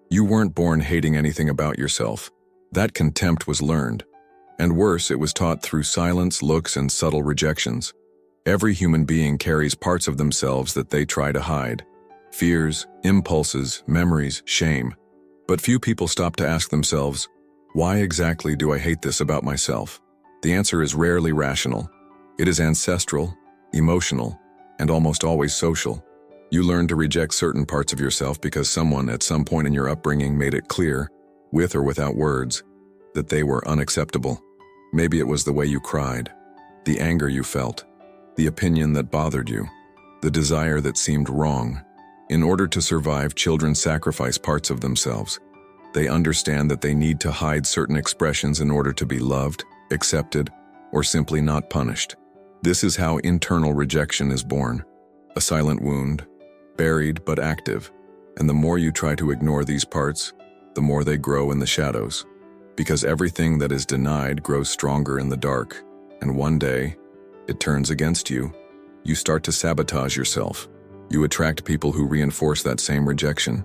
You weren't born hating anything about yourself. That contempt was learned. And worse, it was taught through silence, looks, and subtle rejections. Every human being carries parts of themselves that they try to hide. Fears, impulses, memories, shame. But few people stop to ask themselves, why exactly do I hate this about myself? The answer is rarely rational. It is ancestral, emotional, and almost always social. You learn to reject certain parts of yourself because someone at some point in your upbringing made it clear, with or without words, that they were unacceptable. Maybe it was the way you cried, the anger you felt, the opinion that bothered you, the desire that seemed wrong. In order to survive, children sacrifice parts of themselves. They understand that they need to hide certain expressions in order to be loved, accepted, or simply not punished. This is how internal rejection is born. A silent wound, buried but active. And the more you try to ignore these parts, the more they grow in the shadows. Because everything that is denied grows stronger in the dark. And one day, it turns against you. You start to sabotage yourself. You attract people who reinforce that same rejection.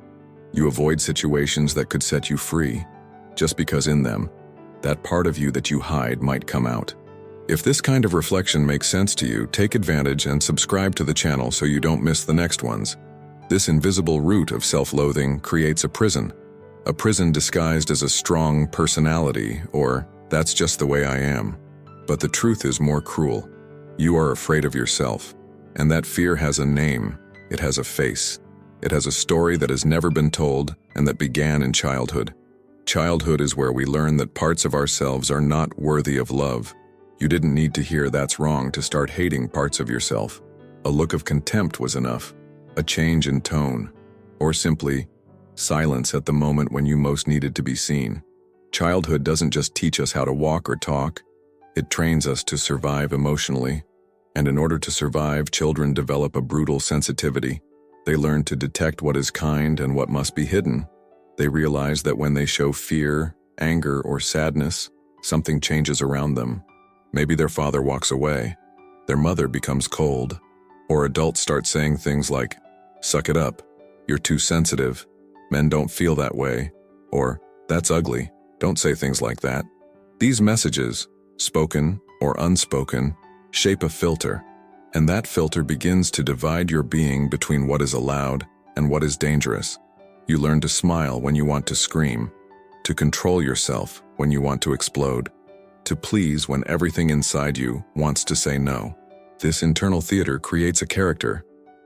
You avoid situations that could set you free, just because in them, that part of you that you hide might come out. If this kind of reflection makes sense to you, take advantage and subscribe to the channel so you don't miss the next ones. This invisible root of self-loathing creates a prison disguised as a strong personality, or that's just the way I am. But the truth is more cruel. You are afraid of yourself, and that fear has a name. It has a face. It has a story that has never been told and that began in childhood. Childhood is where we learn that parts of ourselves are not worthy of love. You didn't need to hear "that's wrong" to start hating parts of yourself. A look of contempt was enough, a change in tone, or simply silence at the moment when you most needed to be seen. Childhood doesn't just teach us how to walk or talk, it trains us to survive emotionally. And in order to survive, children develop a brutal sensitivity. They learn to detect what is kind and what must be hidden. They realize that when they show fear, anger, or sadness, something changes around them. Maybe their father walks away, their mother becomes cold, or adults start saying things like, "Suck it up, you're too sensitive, men don't feel that way," or "That's ugly, don't say things like that." These messages, spoken or unspoken, shape a filter. And that filter begins to divide your being between what is allowed and what is dangerous. You learn to smile when you want to scream, to control yourself when you want to explode, to please when everything inside you wants to say no. This internal theater creates a character,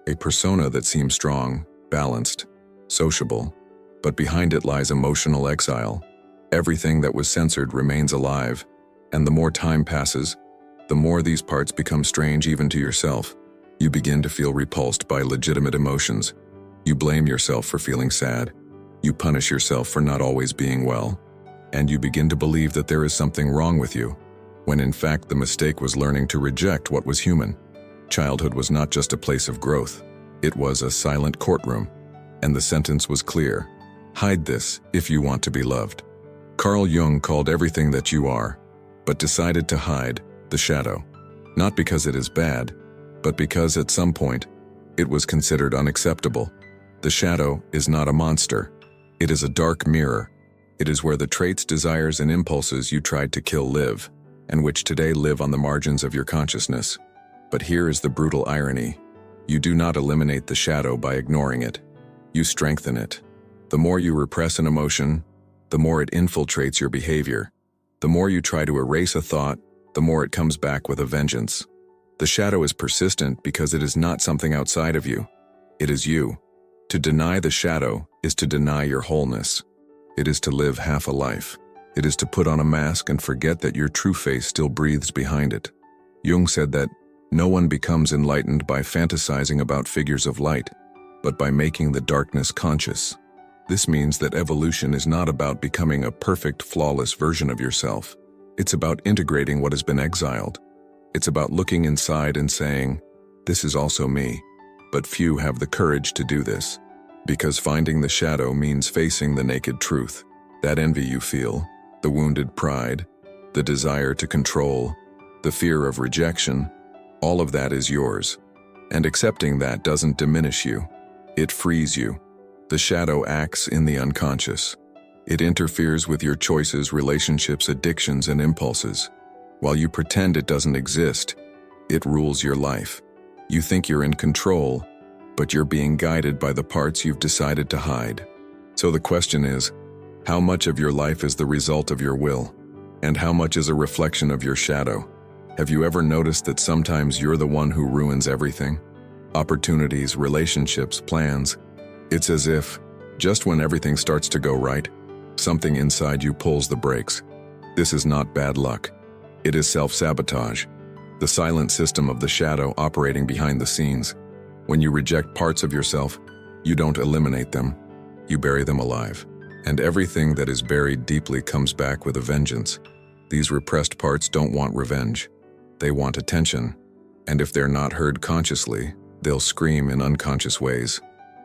a persona that seems strong, balanced, sociable, but behind it lies emotional exile. Everything that was censored remains alive, and the more time passes, the more these parts become strange even to yourself. You begin to feel repulsed by legitimate emotions. You blame yourself for feeling sad. You punish yourself for not always being well. And you begin to believe that there is something wrong with you, when in fact the mistake was learning to reject what was human. Childhood was not just a place of growth. It was a silent courtroom. And the sentence was clear: hide this if you want to be loved. Carl Jung called everything that you are, but decided to hide the shadow. Not because it is bad, but because at some point, it was considered unacceptable. The shadow is not a monster. It is a dark mirror. It is where the traits, desires, and impulses you tried to kill live, and which today live on the margins of your consciousness. But here is the brutal irony. You do not eliminate the shadow by ignoring it. You strengthen it. The more you repress an emotion, the more it infiltrates your behavior. The more you try to erase a thought, the more it comes back with a vengeance. The shadow is persistent because it is not something outside of you. It is you. To deny the shadow is to deny your wholeness. It is to live half a life. It is to put on a mask and forget that your true face still breathes behind it. Jung said that no one becomes enlightened by fantasizing about figures of light, but by making the darkness conscious. This means that evolution is not about becoming a perfect, flawless version of yourself. It's about integrating what has been exiled. It's about looking inside and saying, "This is also me." But few have the courage to do this, because finding the shadow means facing the naked truth. That envy you feel, the wounded pride, the desire to control, the fear of rejection, all of that is yours. And accepting that doesn't diminish you. It frees you. The shadow acts in the unconscious. It interferes with your choices, relationships, addictions, and impulses. While you pretend it doesn't exist, it rules your life. You think you're in control, but you're being guided by the parts you've decided to hide. So the question is, how much of your life is the result of your will? And how much is a reflection of your shadow? Have you ever noticed that sometimes you're the one who ruins everything? Opportunities, relationships, plans. It's as if, just when everything starts to go right, something inside you pulls the brakes. This is not bad luck. It is self-sabotage, the silent system of the shadow operating behind the scenes. When you reject parts of yourself, you don't eliminate them, you bury them alive. And everything that is buried deeply comes back with a vengeance. These repressed parts don't want revenge. They want attention. And if they're not heard consciously, they'll scream in unconscious ways.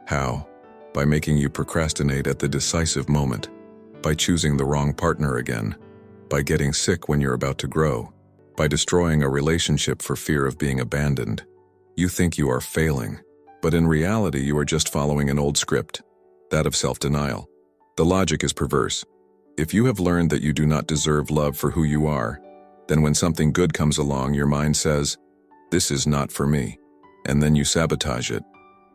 How? By making you procrastinate at the decisive moment. By choosing the wrong partner again. By getting sick when you're about to grow. By destroying a relationship for fear of being abandoned. You think you are failing, but in reality you are just following an old script, that of self-denial. The logic is perverse. If you have learned that you do not deserve love for who you are, then when something good comes along, your mind says, "This is not for me," and then you sabotage it,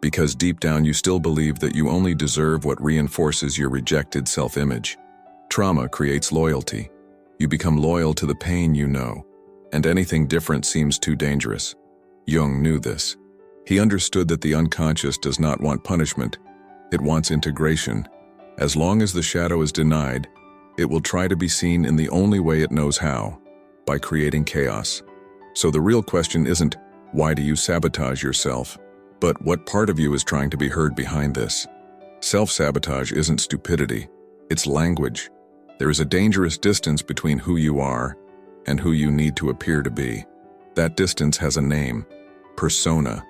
because deep down you still believe that you only deserve what reinforces your rejected self-image. Trauma creates loyalty. You become loyal to the pain you know, and anything different seems too dangerous. Jung knew this. He understood that the unconscious does not want punishment, it wants integration. As long as the shadow is denied, it will try to be seen in the only way it knows how, by creating chaos. So the real question isn't, why do you sabotage yourself? But what part of you is trying to be heard behind this? Self-sabotage isn't stupidity, it's language. There is a dangerous distance between who you are and who you need to appear to be. That distance has a name: persona.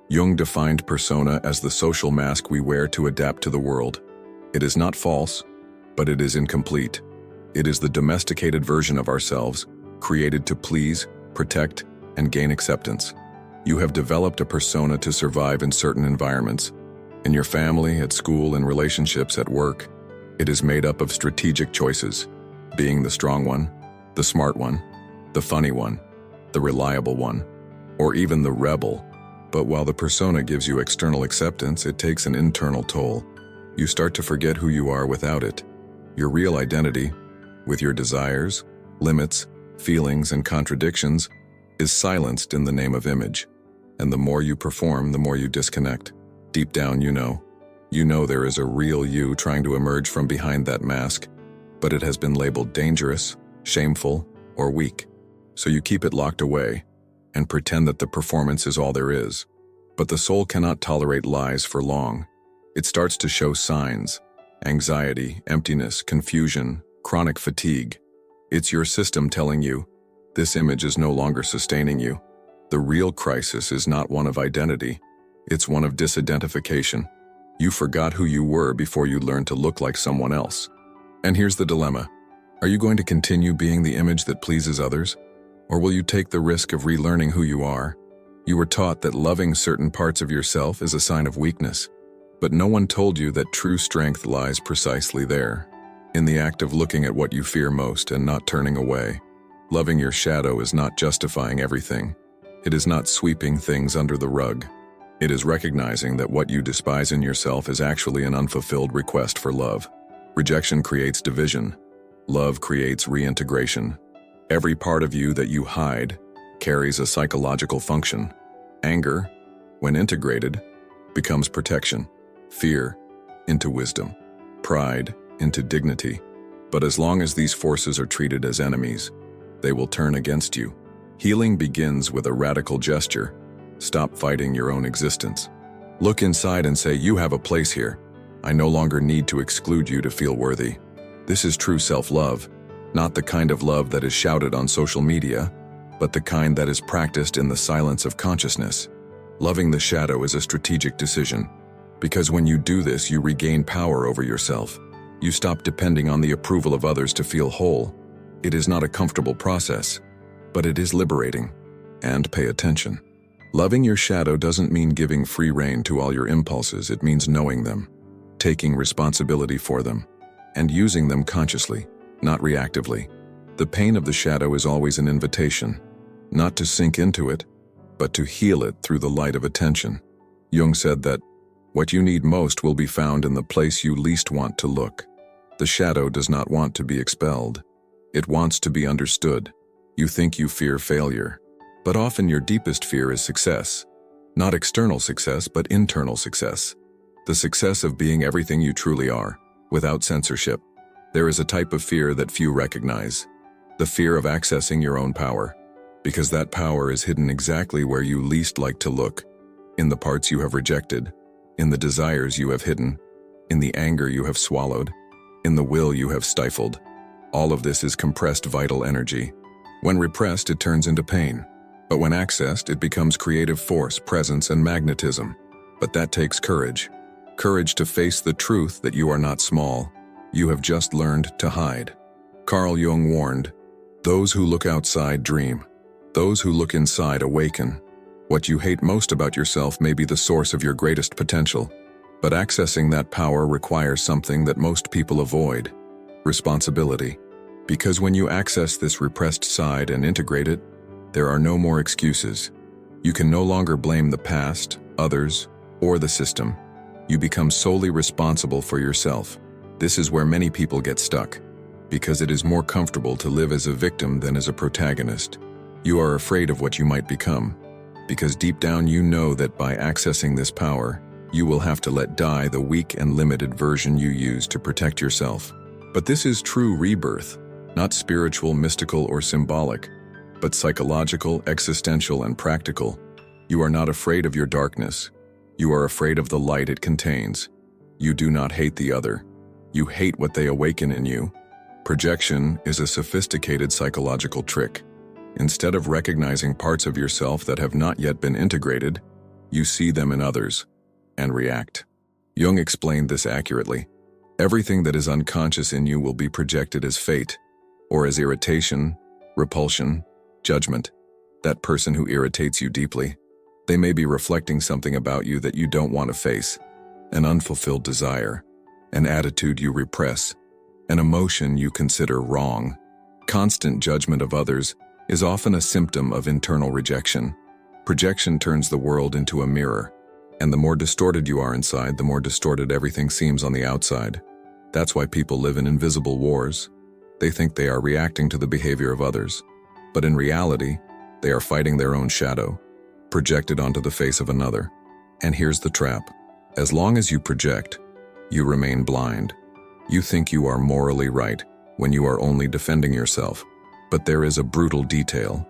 Jung defined persona as the social mask we wear to adapt to the world. It is not false, but it is incomplete. It is the domesticated version of ourselves, created to please, protect, and gain acceptance. You have developed a persona to survive in certain environments. In your family, at school, in relationships, at work. It is made up of strategic choices, being the strong one, the smart one, the funny one, the reliable one, or even the rebel. But while the persona gives you external acceptance, it takes an internal toll. You start to forget who you are without it. Your real identity, with your desires, limits, feelings, and contradictions, is silenced in the name of image. And the more you perform, the more you disconnect. Deep down, you know there is a real you trying to emerge from behind that mask, but it has been labeled dangerous, shameful, or weak. So you keep it locked away and pretend that the performance is all there is. But the soul cannot tolerate lies for long. It starts to show signs: anxiety, emptiness, confusion, chronic fatigue. It's your system telling you, this image is no longer sustaining you. The real crisis is not one of identity, it's one of disidentification. You forgot who you were before you learned to look like someone else. And here's the dilemma. Are you going to continue being the image that pleases others? Or will you take the risk of relearning who you are? You were taught that loving certain parts of yourself is a sign of weakness. But no one told you that true strength lies precisely there, in the act of looking at what you fear most and not turning away. Loving your shadow is not justifying everything. It is not sweeping things under the rug. It is recognizing that what you despise in yourself is actually an unfulfilled request for love. Rejection creates division. Love creates reintegration. Every part of you that you hide carries a psychological function. Anger, when integrated, becomes protection. Fear into wisdom. Pride into dignity. But as long as these forces are treated as enemies, they will turn against you. Healing begins with a radical gesture. Stop fighting your own existence. Look inside and say, you have a place here. I no longer need to exclude you to feel worthy. This is true self-love, not the kind of love that is shouted on social media, but the kind that is practiced in the silence of consciousness. Loving the shadow is a strategic decision, because when you do this, you regain power over yourself. You stop depending on the approval of others to feel whole. It is not a comfortable process, but it is liberating. And pay attention. Loving your shadow doesn't mean giving free rein to all your impulses, it means knowing them. taking responsibility for them, and using them consciously, not reactively. The pain of the shadow is always an invitation, not to sink into it, but to heal it through the light of attention. Jung said that what you need most will be found in the place you least want to look. The shadow does not want to be expelled. It wants to be understood. You think you fear failure, but often your deepest fear is success. Not external success, but internal success. The success of being everything you truly are, without censorship. There is a type of fear that few recognize. The fear of accessing your own power. Because that power is hidden exactly where you least like to look. In the parts you have rejected, in the desires you have hidden, in the anger you have swallowed, in the will you have stifled. All of this is compressed vital energy. When repressed, it turns into pain. But when accessed, it becomes creative force, presence, and magnetism. But that takes courage. Courage to face the truth that you are not small. You have just learned to hide. Carl Jung warned, "Those who look outside dream. Those who look inside awaken." What you hate most about yourself may be the source of your greatest potential. But accessing that power requires something that most people avoid: responsibility. Because when you access this repressed side and integrate it, there are no more excuses. You can no longer blame the past, others, or the system. You become solely responsible for yourself. This is where many people get stuck, because it is more comfortable to live as a victim than as a protagonist. You are afraid of what you might become, because deep down you know that by accessing this power, you will have to let die the weak and limited version you use to protect yourself. But this is true rebirth, not spiritual, mystical, or symbolic, but psychological, existential, and practical. You are not afraid of your darkness. You are afraid of the light it contains. You do not hate the other. You hate what they awaken in you. Projection is a sophisticated psychological trick. Instead of recognizing parts of yourself that have not yet been integrated, you see them in others and react. Jung explained this accurately. Everything that is unconscious in you will be projected as fate, or as irritation, repulsion, judgment. That person who irritates you deeply, they may be reflecting something about you that you don't want to face, an unfulfilled desire, an attitude you repress, an emotion you consider wrong. Constant judgment of others is often a symptom of internal rejection. Projection turns the world into a mirror, and the more distorted you are inside, the more distorted everything seems on the outside. That's why people live in invisible wars. They think they are reacting to the behavior of others, but in reality, they are fighting their own shadow, projected onto the face of another. And here's the trap. As long as you project, you remain blind. You think you are morally right when you are only defending yourself. But there is a brutal detail.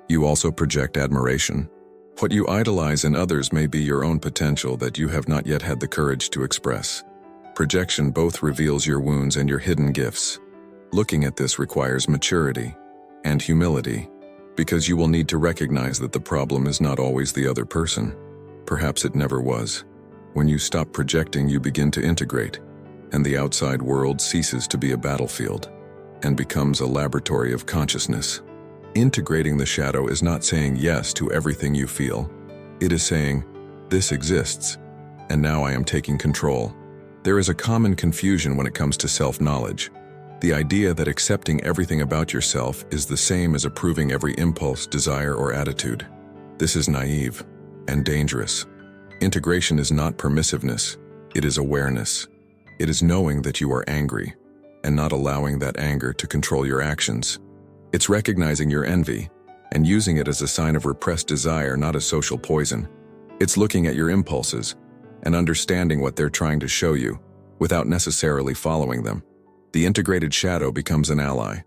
You also project admiration. What you idolize in others may be your own potential that you have not yet had the courage to express. Projection both reveals your wounds and your hidden gifts. Looking at this requires maturity and humility, because you will need to recognize that the problem is not always the other person. Perhaps it never was. When you stop projecting, you begin to integrate, and the outside world ceases to be a battlefield and becomes a laboratory of consciousness. Integrating the shadow is not saying yes to everything you feel. It is saying, this exists, and now I am taking control. There is a common confusion when it comes to self-knowledge. The idea that accepting everything about yourself is the same as approving every impulse, desire, or attitude. This is naive and dangerous. Integration is not permissiveness, it is awareness. It is knowing that you are angry, and not allowing that anger to control your actions. It's recognizing your envy, and using it as a sign of repressed desire, not as social poison. It's looking at your impulses, and understanding what they're trying to show you, without necessarily following them. The integrated shadow becomes an ally.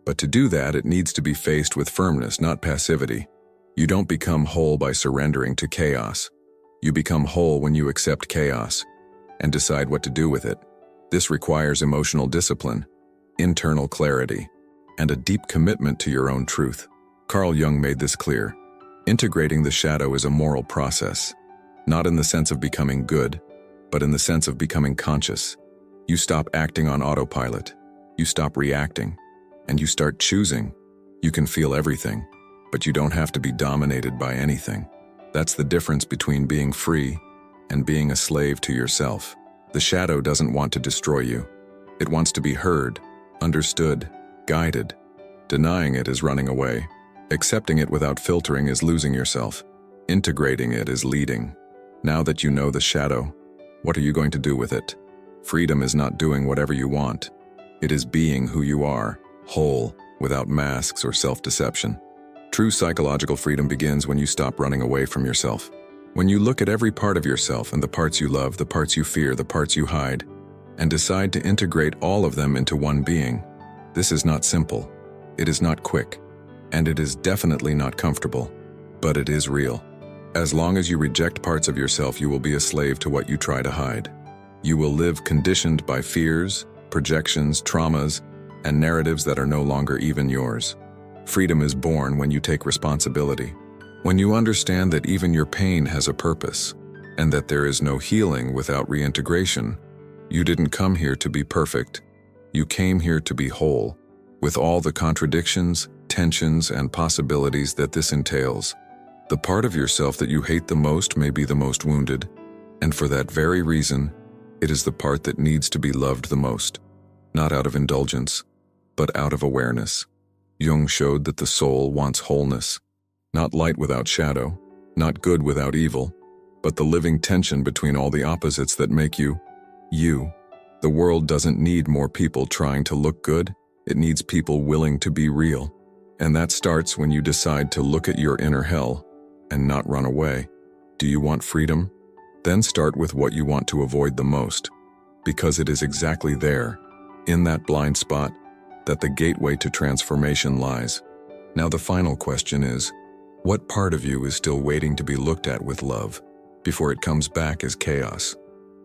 But to do that, it needs to be faced with firmness, not passivity. You don't become whole by surrendering to chaos. You become whole when you accept chaos, and decide what to do with it. This requires emotional discipline, internal clarity, and a deep commitment to your own truth. Carl Jung made this clear. Integrating the shadow is a moral process, not in the sense of becoming good, but in the sense of becoming conscious. You stop acting on autopilot, you stop reacting, and you start choosing. You can feel everything, but you don't have to be dominated by anything. That's the difference between being free and being a slave to yourself. The shadow doesn't want to destroy you. It wants to be heard, understood, guided. Denying it is running away. Accepting it without filtering is losing yourself. Integrating it is leading. Now that you know the shadow, what are you going to do with it? Freedom is not doing whatever you want. It is being who you are, whole, without masks or self-deception. True psychological freedom begins when you stop running away from yourself. When you look at every part of yourself and the parts you love, the parts you fear, the parts you hide, and decide to integrate all of them into one being. This is not simple. It is not quick. And it is definitely not comfortable. But it is real. As long as you reject parts of yourself, you will be a slave to what you try to hide. You will live conditioned by fears, projections, traumas, and narratives that are no longer even yours. Freedom is born when you take responsibility. When you understand that even your pain has a purpose, and that there is no healing without reintegration. You didn't come here to be perfect. You came here to be whole, with all the contradictions, tensions, and possibilities that this entails. The part of yourself that you hate the most may be the most wounded, and for that very reason, it is the part that needs to be loved the most, not out of indulgence, but out of awareness. Jung showed that the soul wants wholeness, not light without shadow, not good without evil, but the living tension between all the opposites that make you, you. The world doesn't need more people trying to look good, it needs people willing to be real. And that starts when you decide to look at your inner hell and not run away. Do you want freedom? Then start with what you want to avoid the most, because it is exactly there, in that blind spot, that the gateway to transformation lies. Now the final question is, what part of you is still waiting to be looked at with love before it comes back as chaos?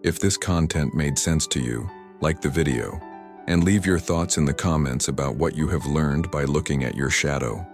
If this content made sense to you, like the video, and leave your thoughts in the comments about what you have learned by looking at your shadow.